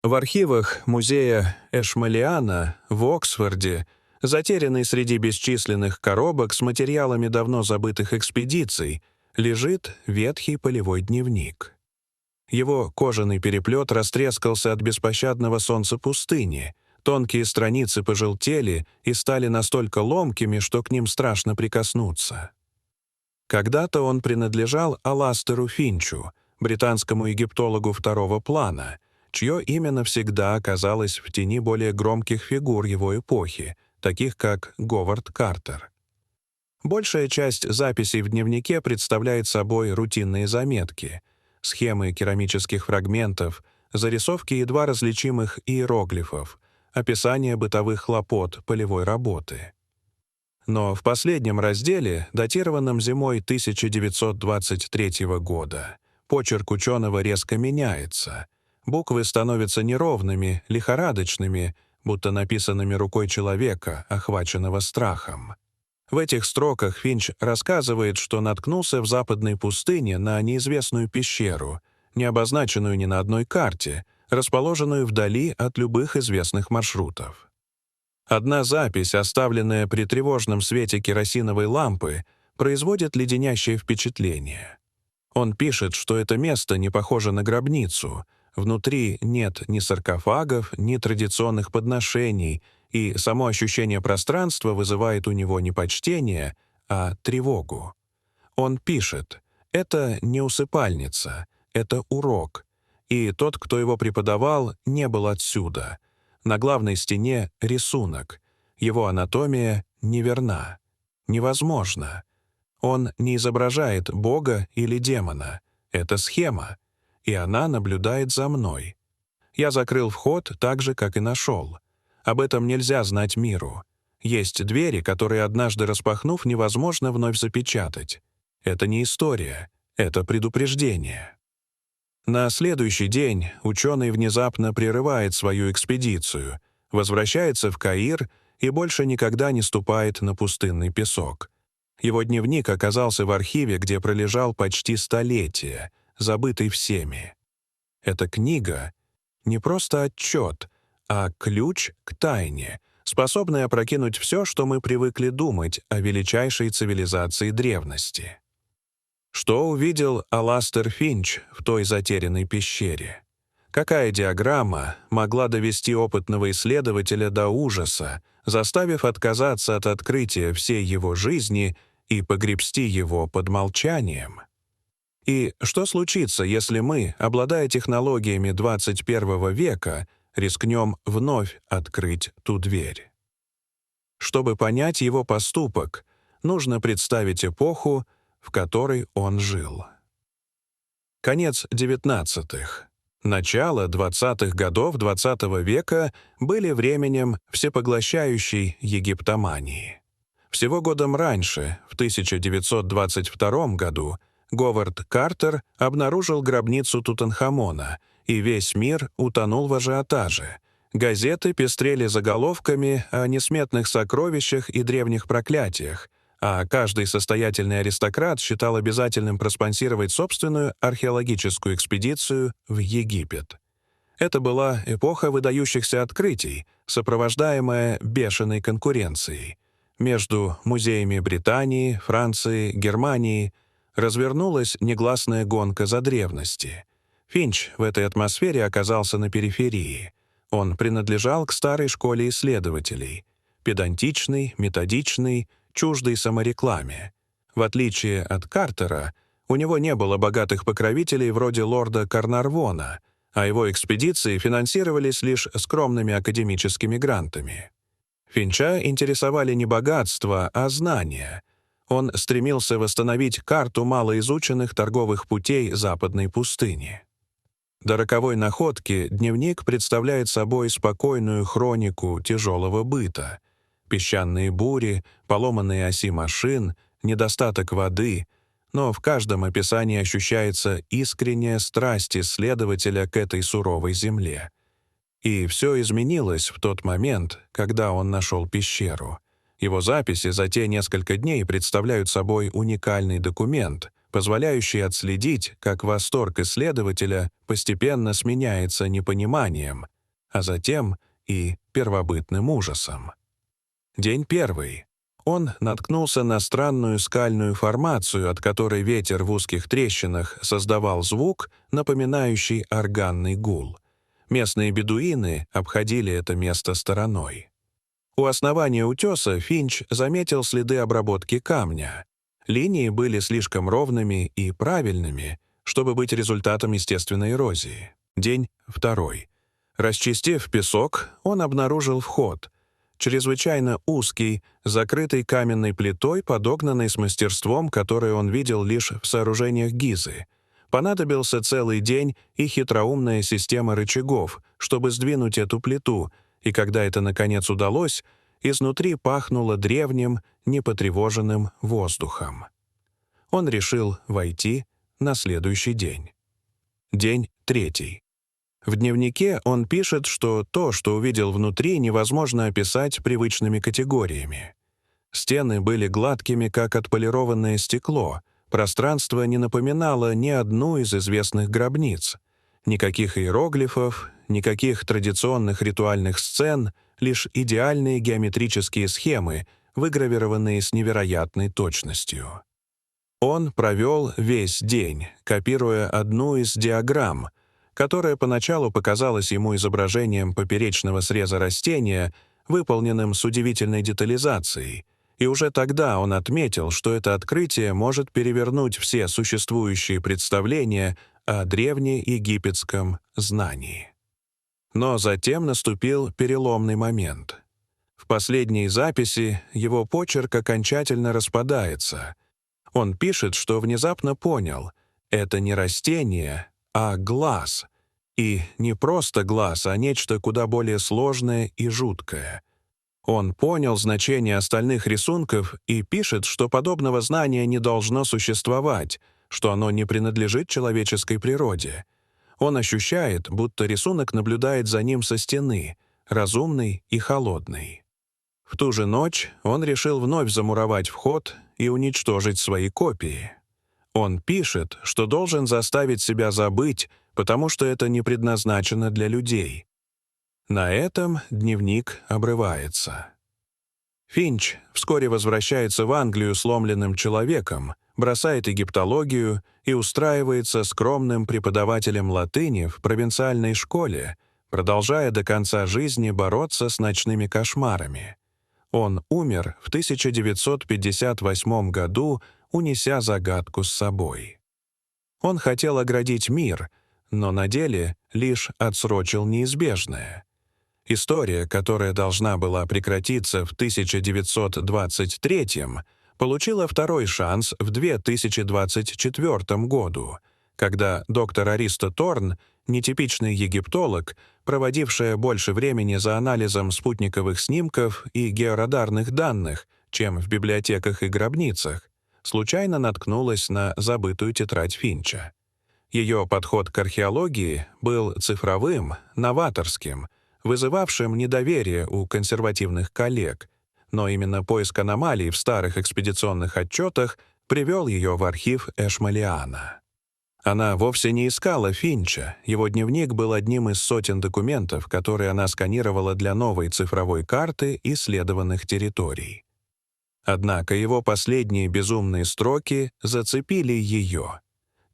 В архивах музея Эшмолиана в Оксфорде, затерянный среди бесчисленных коробок с материалами давно забытых экспедиций, лежит ветхий полевой дневник. Его кожаный переплет растрескался от беспощадного солнца пустыни, тонкие страницы пожелтели и стали настолько ломкими, что к ним страшно прикоснуться. Когда-то он принадлежал Аластеру Финчу, британскому египтологу второго плана, чье имя навсегда оказалось в тени более громких фигур его эпохи, таких как Говард Картер. Большая часть записей в дневнике представляет собой рутинные заметки, схемы керамических фрагментов, зарисовки едва различимых иероглифов, описание бытовых хлопот полевой работы. Но в последнем разделе, датированном зимой 1923 года, почерк ученого резко меняется. Буквы становятся неровными, лихорадочными, будто написанными рукой человека, охваченного страхом. В этих строках Финч рассказывает, что наткнулся в западной пустыне на неизвестную пещеру, не обозначенную ни на одной карте, расположенную вдали от любых известных маршрутов. Одна запись, оставленная при тревожном свете керосиновой лампы, производит леденящее впечатление. Он пишет, что это место не похоже на гробницу, внутри нет ни саркофагов, ни традиционных подношений, и само ощущение пространства вызывает у него не почтение, а тревогу. Он пишет: «Это не усыпальница, это урок, и тот, кто его преподавал, не был отсюда. На главной стене рисунок, его анатомия неверна, невозможно. Он не изображает Бога или демона, это схема, и она наблюдает за мной. Я закрыл вход так же, как и нашел. Об этом нельзя знать миру. Есть двери, которые, однажды распахнув, невозможно вновь запечатать. Это не история, это предупреждение». На следующий день ученый внезапно прерывает свою экспедицию, возвращается в Каир и больше никогда не ступает на пустынный песок. Его дневник оказался в архиве, где пролежал почти столетие, забытый всеми. Эта книга — не просто отчет, а ключ к тайне, способный опрокинуть все, что мы привыкли думать о величайшей цивилизации древности. Что увидел Аластер Финч в той затерянной пещере? Какая диаграмма могла довести опытного исследователя до ужаса, заставив отказаться от открытия всей его жизни и погребсти его под молчанием? И что случится, если мы, обладая технологиями 21 века, рискнем вновь открыть ту дверь? Чтобы понять его поступок, нужно представить эпоху, в которой он жил. Конец 19-х. Начало 20-х годов 20 века были временем всепоглощающей египтомании. Всего годом раньше, в 1922 году, Говард Картер обнаружил гробницу Тутанхамона, и весь мир утонул в ажиотаже. Газеты пестрели заголовками о несметных сокровищах и древних проклятиях, а каждый состоятельный аристократ считал обязательным проспонсировать собственную археологическую экспедицию в Египет. Это была эпоха выдающихся открытий, сопровождаемая бешеной конкуренцией. Между музеями Британии, Франции, Германии развернулась негласная гонка за древности. Финч в этой атмосфере оказался на периферии. Он принадлежал к старой школе исследователей. Педантичный, методичный, чуждый саморекламе. В отличие от Картера, у него не было богатых покровителей вроде лорда Карнарвона, а его экспедиции финансировались лишь скромными академическими грантами. Финча интересовали не богатство, а знания. Он стремился восстановить карту малоизученных торговых путей западной пустыни. До роковой находки дневник представляет собой спокойную хронику тяжелого быта. Песчаные бури, поломанные оси машин, недостаток воды, но в каждом описании ощущается искренняя страсть исследователя к этой суровой земле. И все изменилось в тот момент, когда он нашел пещеру. Его записи за те несколько дней представляют собой уникальный документ, позволяющий отследить, как восторг исследователя постепенно сменяется непониманием, а затем и первобытным ужасом. День первый. Он наткнулся на странную скальную формацию, от которой ветер в узких трещинах создавал звук, напоминающий органный гул. Местные бедуины обходили это место стороной. У основания утеса Финч заметил следы обработки камня. Линии были слишком ровными и правильными, чтобы быть результатом естественной эрозии. День второй. Расчистив песок, он обнаружил вход — чрезвычайно узкий, закрытый каменной плитой, подогнанный с мастерством, которое он видел лишь в сооружениях Гизы. Понадобился целый день и хитроумная система рычагов, чтобы сдвинуть эту плиту, и когда это наконец удалось, изнутри пахнуло древним, непотревоженным воздухом. Он решил войти на следующий день. День третий. В дневнике он пишет, что то, что увидел внутри, невозможно описать привычными категориями. Стены были гладкими, как отполированное стекло, пространство не напоминало ни одну из известных гробниц. Никаких иероглифов, никаких традиционных ритуальных сцен, лишь идеальные геометрические схемы, выгравированные с невероятной точностью. Он провел весь день, копируя одну из диаграмм, которая поначалу показалась ему изображением поперечного среза растения, выполненным с удивительной детализацией, и уже тогда он отметил, что это открытие может перевернуть все существующие представления о древнеегипетском знании. Но затем наступил переломный момент. В последней записи его почерк окончательно распадается. Он пишет, что внезапно понял — это не растение, а глаз. И не просто глаз, а нечто куда более сложное и жуткое. Он понял значение остальных рисунков и пишет, что подобного знания не должно существовать, что оно не принадлежит человеческой природе. Он ощущает, будто рисунок наблюдает за ним со стены, разумный и холодный. В ту же ночь он решил вновь замуровать вход и уничтожить свои копии. Он пишет, что должен заставить себя забыть, потому что это не предназначено для людей. На этом дневник обрывается. Финч вскоре возвращается в Англию сломленным человеком, бросает египтологию и устраивается скромным преподавателем латыни в провинциальной школе, продолжая до конца жизни бороться с ночными кошмарами. Он умер в 1958 году, унеся загадку с собой. Он хотел оградить мир, но на деле лишь отсрочил неизбежное. История, которая должна была прекратиться в 1923-м, получила второй шанс в 2024 году, когда доктор Ариста Торн, нетипичный египтолог, проводившая больше времени за анализом спутниковых снимков и георадарных данных, чем в библиотеках и гробницах, случайно наткнулась на забытую тетрадь Финча. Ее подход к археологии был цифровым, новаторским, вызывавшим недоверие у консервативных коллег, но именно поиск аномалий в старых экспедиционных отчетах привел ее в архив Эшмолиана. Она вовсе не искала Финча, его дневник был одним из сотен документов, которые она сканировала для новой цифровой карты исследованных территорий. Однако его последние безумные строки зацепили ее.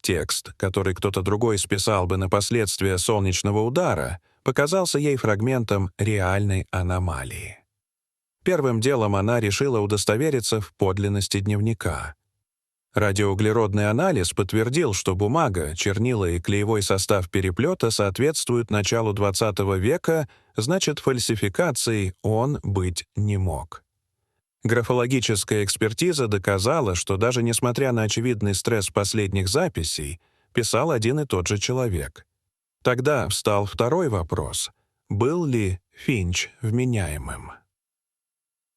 Текст, который кто-то другой списал бы на последствия солнечного удара, показался ей фрагментом реальной аномалии. Первым делом она решила удостовериться в подлинности дневника. Радиоуглеродный анализ подтвердил, что бумага, чернила и клеевой состав переплета соответствуют началу XX века, значит, фальсификацией он быть не мог. Графологическая экспертиза доказала, что даже несмотря на очевидный стресс последних записей, писал один и тот же человек. Тогда встал второй вопрос: был ли Финч вменяемым?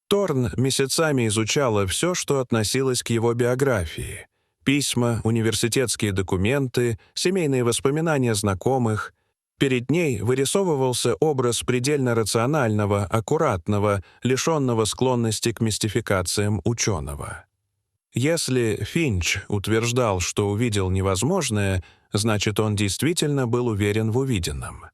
Торн месяцами изучала все, что относилось к его биографии: письма, университетские документы, семейные воспоминания знакомых. Перед ней вырисовывался образ предельно рационального, аккуратного, лишенного склонности к мистификациям ученого. Если Финч утверждал, что увидел невозможное, значит, он действительно был уверен в увиденном.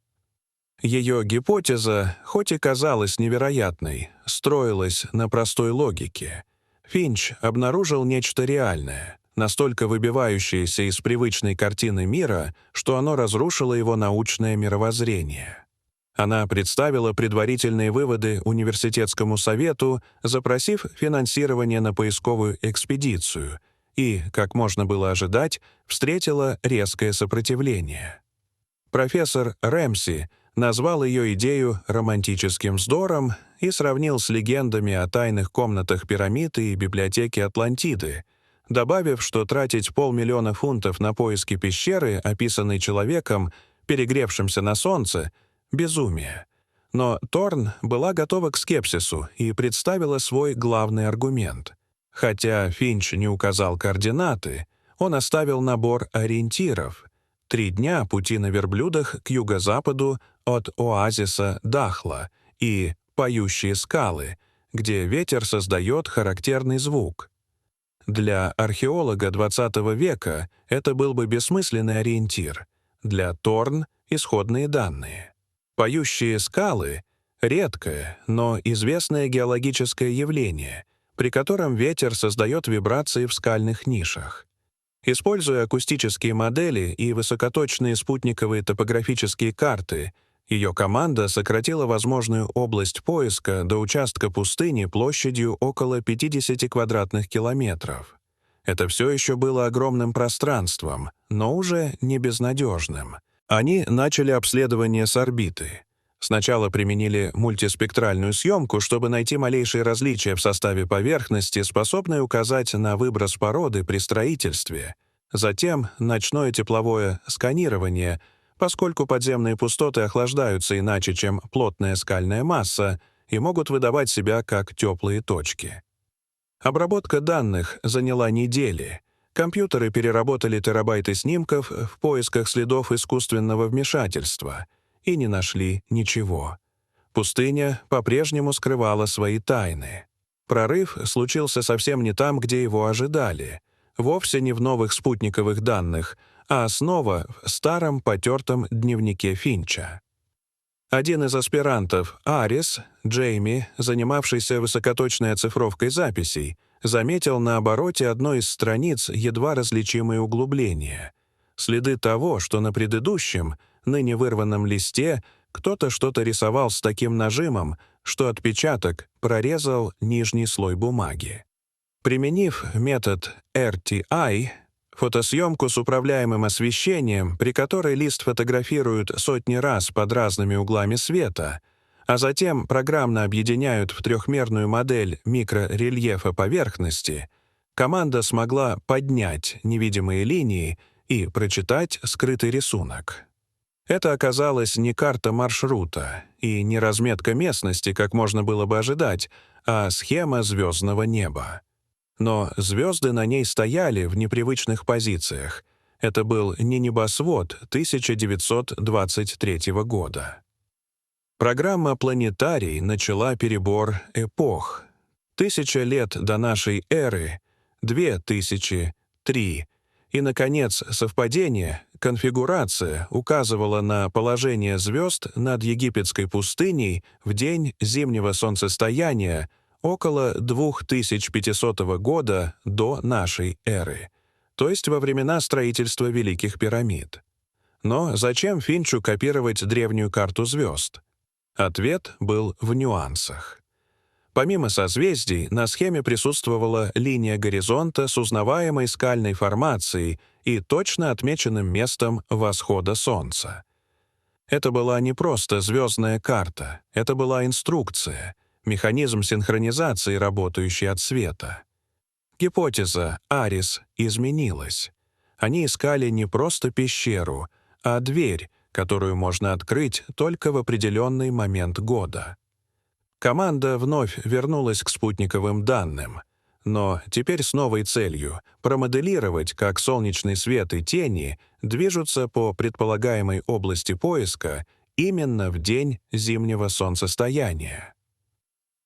Ее гипотеза, хоть и казалась невероятной, строилась на простой логике. Финч обнаружил нечто реальное, настолько выбивающееся из привычной картины мира, что оно разрушило его научное мировоззрение. Она представила предварительные выводы университетскому совету, запросив финансирование на поисковую экспедицию, и, как можно было ожидать, встретила резкое сопротивление. Профессор Рэмси назвал ее идею романтическим вздором и сравнил с легендами о тайных комнатах пирамид и библиотеке Атлантиды, добавив, что тратить $500 000 на поиски пещеры, описанной человеком, перегревшимся на солнце, — безумие. Но Торн была готова к скепсису и представила свой главный аргумент. Хотя Финч не указал координаты, он оставил набор ориентиров — 3 дня пути на верблюдах к юго-западу от оазиса Дахла и «Поющие скалы», где ветер создает характерный звук. Для археолога XX века это был бы бессмысленный ориентир, для Торн — исходные данные. Поющие скалы — редкое, но известное геологическое явление, при котором ветер создает вибрации в скальных нишах. Используя акустические модели и высокоточные спутниковые топографические карты, ее команда сократила возможную область поиска до участка пустыни площадью около 50 квадратных километров. Это все еще было огромным пространством, но уже не безнадежным. Они начали обследование с орбиты. Сначала применили мультиспектральную съемку, чтобы найти малейшие различия в составе поверхности, способные указать на выброс породы при строительстве. Затем ночное тепловое сканирование, поскольку подземные пустоты охлаждаются иначе, чем плотная скальная масса, и могут выдавать себя как теплые точки. Обработка данных заняла недели. Компьютеры переработали терабайты снимков в поисках следов искусственного вмешательства и не нашли ничего. Пустыня по-прежнему скрывала свои тайны. Прорыв случился совсем не там, где его ожидали, вовсе не в новых спутниковых данных, а снова в старом потертом дневнике Финча. Один из аспирантов, Арис, Джейми, занимавшийся высокоточной оцифровкой записей, заметил на обороте одной из страниц едва различимые углубления. Следы того, что на предыдущем, ныне вырванном листе, кто-то что-то рисовал с таким нажимом, что отпечаток прорезал нижний слой бумаги. Применив метод RTI, фотосъемку с управляемым освещением, при которой лист фотографируют сотни раз под разными углами света, а затем программно объединяют в трехмерную модель микрорельефа поверхности, команда смогла поднять невидимые линии и прочитать скрытый рисунок. Это оказалась не карта маршрута и не разметка местности, как можно было бы ожидать, а схема звездного неба. Но звезды на ней стояли в непривычных позициях. Это был не небосвод 1923 года. Программа «Планетарий» начала перебор эпох. 1000 лет до нашей эры, 2000, 3. И, наконец, совпадение, конфигурация указывала на положение звезд над египетской пустыней в день зимнего солнцестояния около 2500 года до нашей эры, то есть во времена строительства Великих пирамид. Но зачем Финчу копировать древнюю карту звезд? Ответ был в нюансах. Помимо созвездий, на схеме присутствовала линия горизонта с узнаваемой скальной формацией и точно отмеченным местом восхода Солнца. Это была не просто звездная карта, это была инструкция, механизм синхронизации, работающий от света. Гипотеза Арис изменилась. Они искали не просто пещеру, а дверь, которую можно открыть только в определенный момент года. Команда вновь вернулась к спутниковым данным, но теперь с новой целью — промоделировать, как солнечный свет и тени движутся по предполагаемой области поиска именно в день зимнего солнцестояния.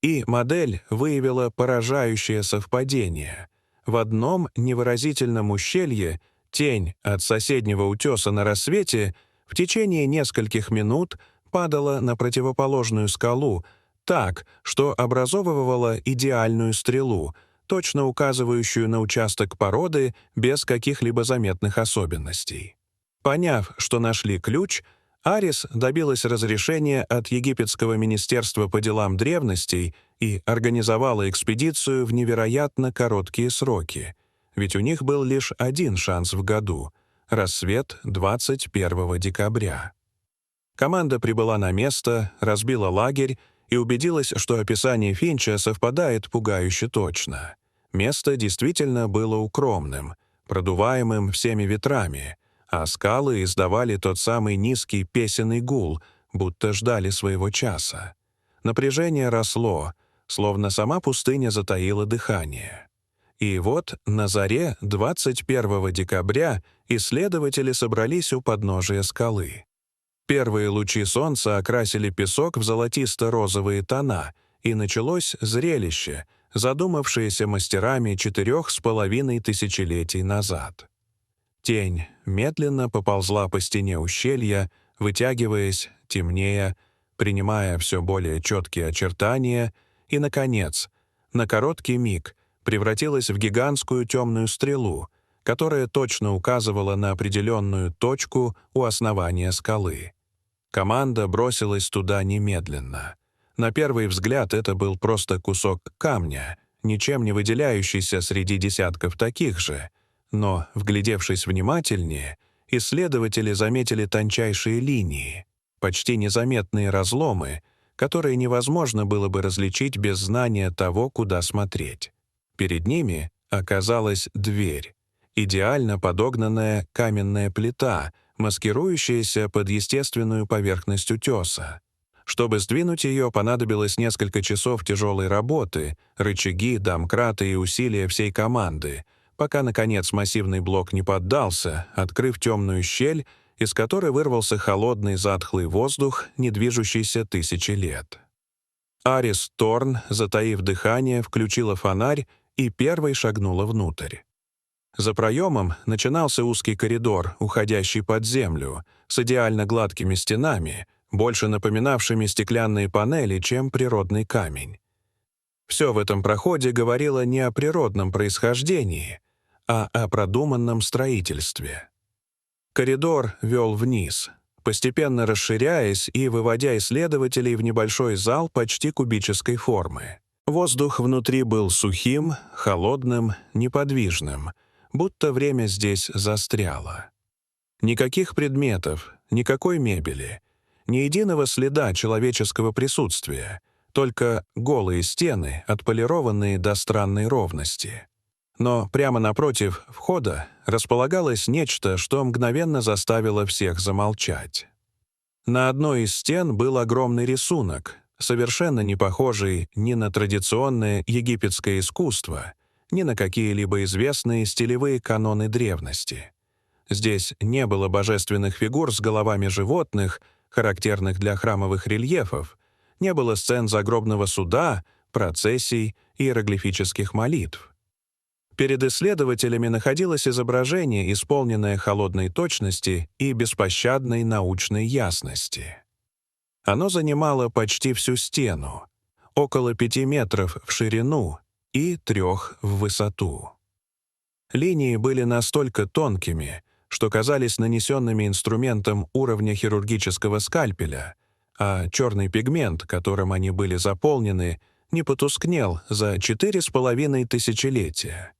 И модель выявила поражающее совпадение. В одном невыразительном ущелье тень от соседнего утеса на рассвете в течение нескольких минут падала на противоположную скалу так, что образовывала идеальную стрелу, точно указывающую на участок породы без каких-либо заметных особенностей. Поняв, что нашли ключ, Арис добилась разрешения от Египетского министерства по делам древностей и организовала экспедицию в невероятно короткие сроки, ведь у них был лишь один шанс в году — рассвет 21 декабря. Команда прибыла на место, разбила лагерь и убедилась, что описание Финча совпадает пугающе точно. Место действительно было укромным, продуваемым всеми ветрами, а скалы издавали тот самый низкий песенный гул, будто ждали своего часа. Напряжение росло, словно сама пустыня затаила дыхание. И вот на заре 21 декабря исследователи собрались у подножия скалы. Первые лучи солнца окрасили песок в золотисто-розовые тона, и началось зрелище, задумавшееся мастерами 4,5 тысячелетий назад. Тень медленно поползла по стене ущелья, вытягиваясь, темнея, принимая все более четкие очертания, и, наконец, на короткий миг превратилась в гигантскую темную стрелу, которая точно указывала на определенную точку у основания скалы. Команда бросилась туда немедленно. На первый взгляд это был просто кусок камня, ничем не выделяющийся среди десятков таких же, но, вглядевшись внимательнее, исследователи заметили тончайшие линии, почти незаметные разломы, которые невозможно было бы различить без знания того, куда смотреть. Перед ними оказалась дверь, идеально подогнанная каменная плита, маскирующаяся под естественную поверхность утеса. Чтобы сдвинуть ее, понадобилось несколько часов тяжелой работы, рычаги, домкраты и усилия всей команды, пока, наконец, массивный блок не поддался, открыв темную щель, из которой вырвался холодный затхлый воздух, не движущийся тысячи лет. Арис Торн, затаив дыхание, включила фонарь и первой шагнула внутрь. За проемом начинался узкий коридор, уходящий под землю, с идеально гладкими стенами, больше напоминавшими стеклянные панели, чем природный камень. Все в этом проходе говорило не о природном происхождении, а о продуманном строительстве. Коридор вел вниз, постепенно расширяясь и выводя исследователей в небольшой зал почти кубической формы. Воздух внутри был сухим, холодным, неподвижным, будто время здесь застряло. Никаких предметов, никакой мебели, ни единого следа человеческого присутствия, только голые стены, отполированные до странной ровности. Но прямо напротив входа располагалось нечто, что мгновенно заставило всех замолчать. На одной из стен был огромный рисунок, совершенно не похожий ни на традиционное египетское искусство, ни на какие-либо известные стилевые каноны древности. Здесь не было божественных фигур с головами животных, характерных для храмовых рельефов, не было сцен загробного суда, процессий, иероглифических молитв. Перед исследователями находилось изображение, исполненное холодной точности и беспощадной научной ясности. Оно занимало почти всю стену, около 5 метров в ширину и 3 в высоту. Линии были настолько тонкими, что казались нанесенными инструментом уровня хирургического скальпеля, а черный пигмент, которым они были заполнены, не потускнел за 4,5 тысячелетия.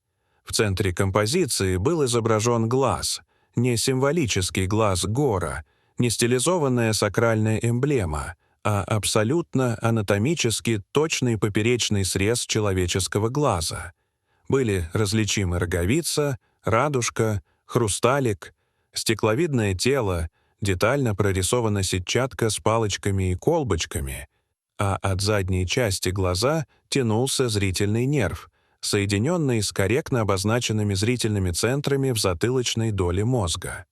В центре композиции был изображен глаз, не символический глаз Гора, не стилизованная сакральная эмблема, а абсолютно анатомически точный поперечный срез человеческого глаза. Были различимы роговица, радужка, хрусталик, стекловидное тело, детально прорисована сетчатка с палочками и колбочками, а от задней части глаза тянулся зрительный нерв, соединенный с корректно обозначенными зрительными центрами в затылочной доле мозга.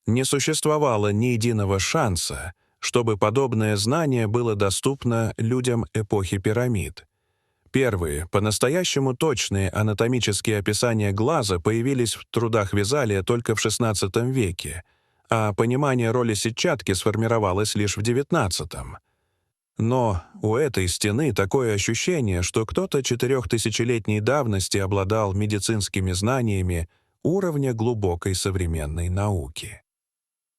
Не существовало ни единого шанса, чтобы подобное знание было доступно людям эпохи пирамид. Первые, по-настоящему точные анатомические описания глаза появились в трудах Везалия только в XVI веке, а понимание роли сетчатки сформировалось лишь в XIX. Но у этой стены такое ощущение, что кто-то 4000-летней давности обладал медицинскими знаниями уровня глубокой современной науки.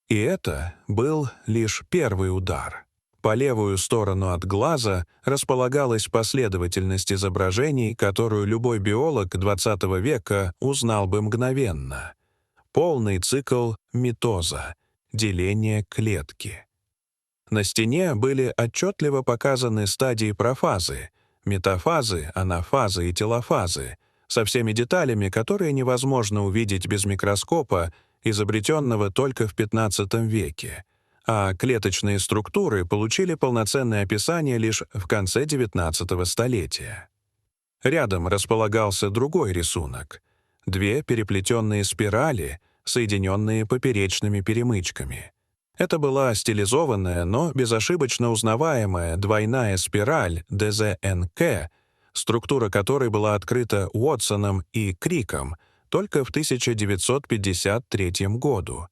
И это был лишь первый удар. По левую сторону от глаза располагалась последовательность изображений, которую любой биолог XX века узнал бы мгновенно. Полный цикл митоза, деление клетки. На стене были отчетливо показаны стадии профазы, метафазы, анафазы и телофазы, со всеми деталями, которые невозможно увидеть без микроскопа, изобретенного только в XV веке, а клеточные структуры получили полноценное описание лишь в конце XIX столетия. Рядом располагался другой рисунок — две переплетенные спирали, соединенные поперечными перемычками. Это была стилизованная, но безошибочно узнаваемая двойная спираль ДЗНК, структура которой была открыта Уотсоном и Криком только в 1953 году.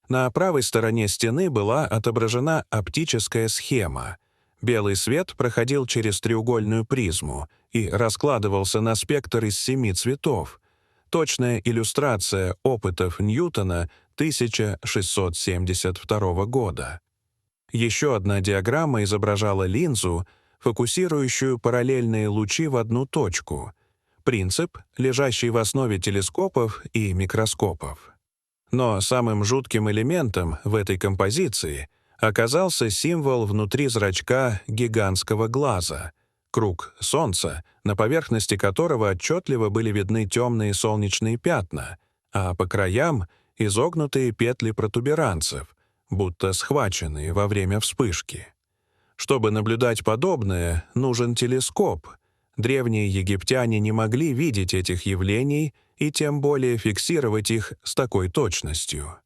На правой стороне стены была отображена оптическая схема. Белый свет проходил через треугольную призму и раскладывался на спектр из 7 цветов. Точная иллюстрация опытов Ньютона 1672 года. Еще одна диаграмма изображала линзу, фокусирующую параллельные лучи в одну точку. Принцип, лежащий в основе телескопов и микроскопов. Но самым жутким элементом в этой композиции оказался символ внутри зрачка гигантского глаза — круг Солнца, на поверхности которого отчетливо были видны темные солнечные пятна, а по краям — изогнутые петли протуберанцев, будто схваченные во время вспышки. Чтобы наблюдать подобное, нужен телескоп. Древние египтяне не могли видеть этих явлений и тем более фиксировать их с такой точностью.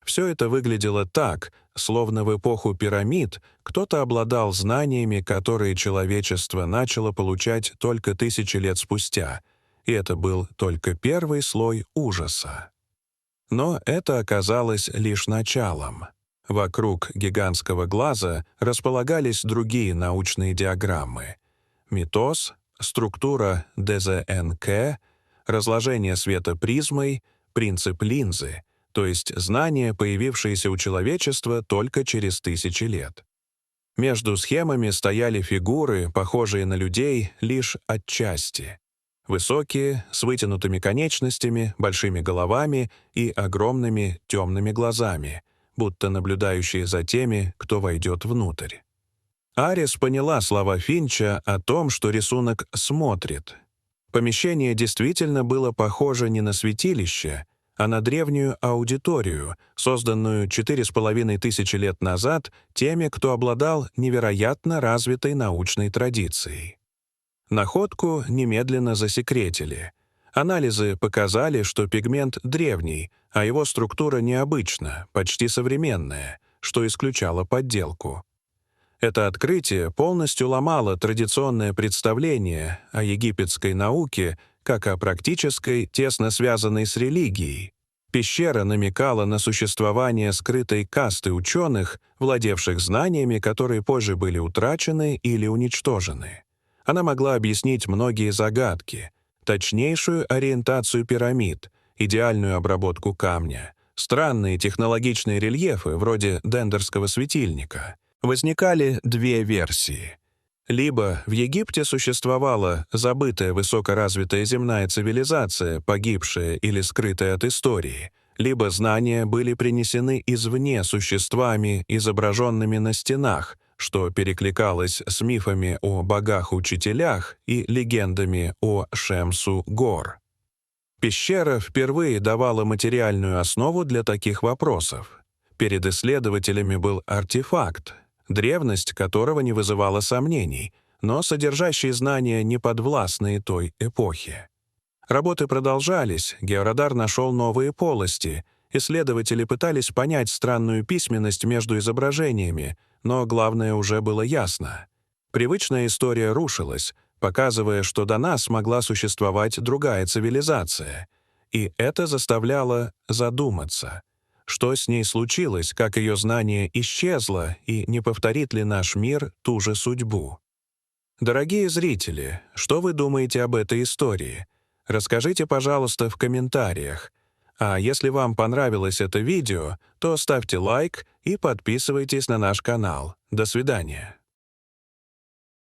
Все это выглядело так, словно в эпоху пирамид кто-то обладал знаниями, которые человечество начало получать только 1000 лет спустя, и это был только первый слой ужаса. Но это оказалось лишь началом. Вокруг гигантского глаза располагались другие научные диаграммы. Митоз, структура ДЗНК, разложение света призмой, принцип линзы, то есть знания, появившиеся у человечества только через 1000 лет. Между схемами стояли фигуры, похожие на людей лишь отчасти. Высокие, с вытянутыми конечностями, большими головами и огромными темными глазами, будто наблюдающие за теми, кто войдет внутрь. Арис поняла слова Финча о том, что рисунок смотрит. Помещение действительно было похоже не на святилище, а на древнюю аудиторию, созданную 4500 лет назад теми, кто обладал невероятно развитой научной традицией. Находку немедленно засекретили. Анализы показали, что пигмент древний, а его структура необычна, почти современная, что исключало подделку. Это открытие полностью ломало традиционное представление о египетской науке как о практической, тесно связанной с религией. Пещера намекала на существование скрытой касты ученых, владевших знаниями, которые позже были утрачены или уничтожены. Она могла объяснить многие загадки, точнейшую ориентацию пирамид, идеальную обработку камня, странные технологичные рельефы вроде Дендерского светильника. Возникали две версии. Либо в Египте существовала забытая высокоразвитая земная цивилизация, погибшая или скрытая от истории, либо знания были принесены извне существами, изображенными на стенах, что перекликалось с мифами о богах-учителях и легендами о Шемсу-Гор. Пещера впервые давала материальную основу для таких вопросов. Перед исследователями был артефакт, древность которого не вызывала сомнений, но содержащий знания, неподвластные той эпохе. Работы продолжались, георадар нашел новые полости, исследователи пытались понять странную письменность между изображениями, но главное уже было ясно. Привычная история рушилась, показывая, что до нас могла существовать другая цивилизация. И это заставляло задуматься, что с ней случилось, как ее знание исчезло, и не повторит ли наш мир ту же судьбу. Дорогие зрители, что вы думаете об этой истории? Расскажите, пожалуйста, в комментариях. А если вам понравилось это видео, то ставьте лайк и подписывайтесь на наш канал. До свидания.